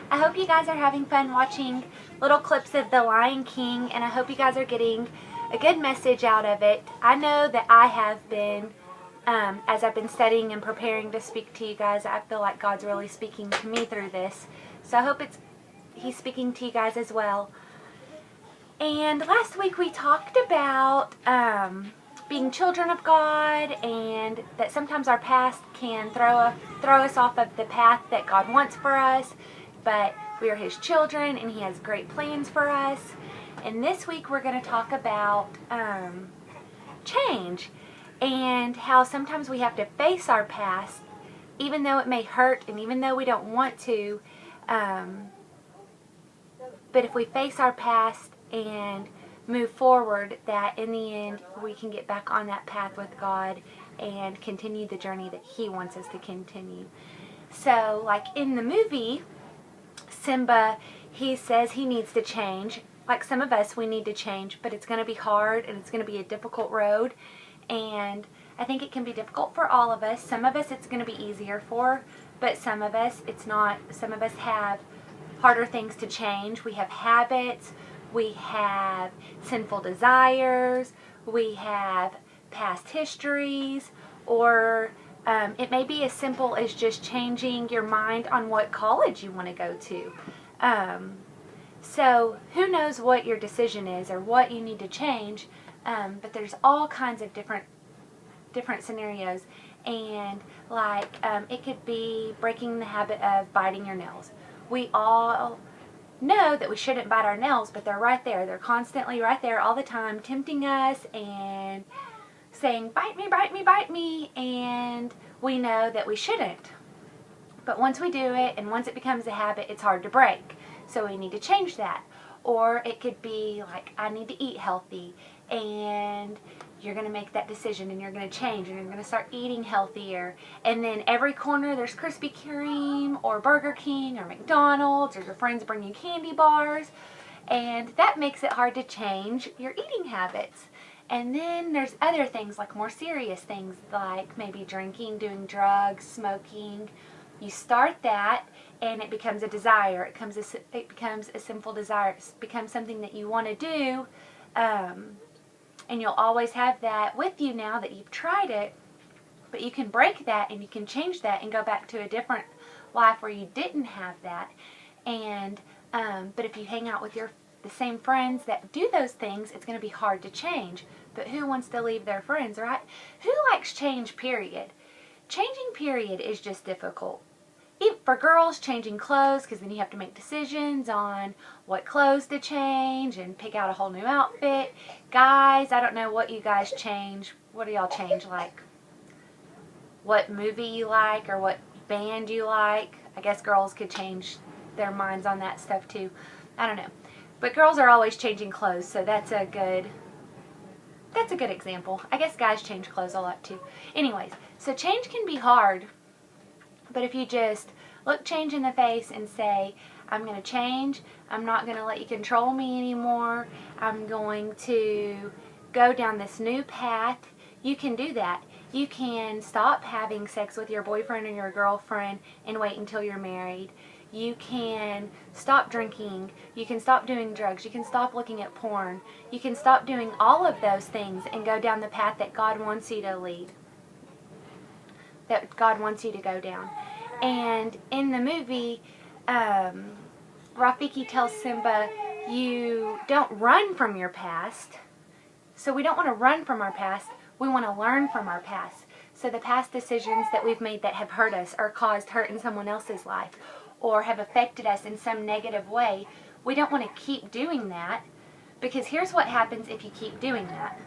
I hope you guys are having fun watching little clips of The Lion King, and I hope you guys are getting a good message out of it. I know that I have been, as I've been studying and preparing to speak to you guys, I feel like God's really speaking to me through this. So I hope He's speaking to you guys as well. And last week we talked about being children of God, and that sometimes our past can throw us off of the path that God wants for us, but we are His children and He has great plans for us. And this week we're going to talk about change, and how sometimes we have to face our past even though it may hurt and even though we don't want to, but if we face our past and move forward, that in the end we can get back on that path with God and continue the journey that He wants us to continue. So like in the movie, Simba, he says he needs to change. Like some of us, we need to change, but it's going to be hard and it's going to be a difficult road. And I think it can be difficult for all of us. Some of us it's going to be easier for, but some of us it's not. Some of us have harder things to change. We have habits, we have sinful desires, we have past histories, or it may be as simple as just changing your mind on what college you want to go to. So who knows what your decision is or what you need to change, but there's all kinds of different scenarios. And like it could be breaking the habit of biting your nails. We all know that we shouldn't bite our nails, but they're right there. They're constantly right there all the time, tempting us and saying, bite me, bite me, bite me, and we know that we shouldn't. But once we do it and once it becomes a habit, it's hard to break. So we need to change that. Or it could be like, I need to eat healthy, and you're going to make that decision and you're going to change and you're going to start eating healthier. And then every corner there's Krispy Kreme or Burger King or McDonald's, or your friends bring you candy bars. And that makes it hard to change your eating habits. And then there's other things, like more serious things, like maybe drinking, doing drugs, smoking. You start that and it becomes a desire. It becomes a sinful desire. It becomes something that you want to do. And you'll always have that with you now that you've tried it, but you can break that and you can change that and go back to a different life where you didn't have that. And but if you hang out with the same friends that do those things, it's going to be hard to change. But who wants to leave their friends, right? Who likes change, period? Changing, period, is just difficult. Even for girls, changing clothes, because then you have to make decisions on what clothes to change and pick out a whole new outfit. Guys, I don't know what you guys change. What do y'all change? Like what movie you like or what band you like. I guess girls could change their minds on that stuff too. I don't know. But girls are always changing clothes, so that's a good example. I guess guys change clothes a lot too. Anyways, so change can be hard. But if you just look change in the face and say, I'm going to change, I'm not going to let you control me anymore, I'm going to go down this new path, you can do that. You can stop having sex with your boyfriend or your girlfriend and wait until you're married. You can stop drinking, you can stop doing drugs, you can stop looking at porn, you can stop doing all of those things and go down the path that God wants you to lead. That God wants you to go down. And in the movie, Rafiki tells Simba, you don't run from your past. So we don't want to run from our past, we want to learn from our past. So the past decisions that we've made that have hurt us or caused hurt in someone else's life or have affected us in some negative way, we don't want to keep doing that, because here's what happens if you keep doing that.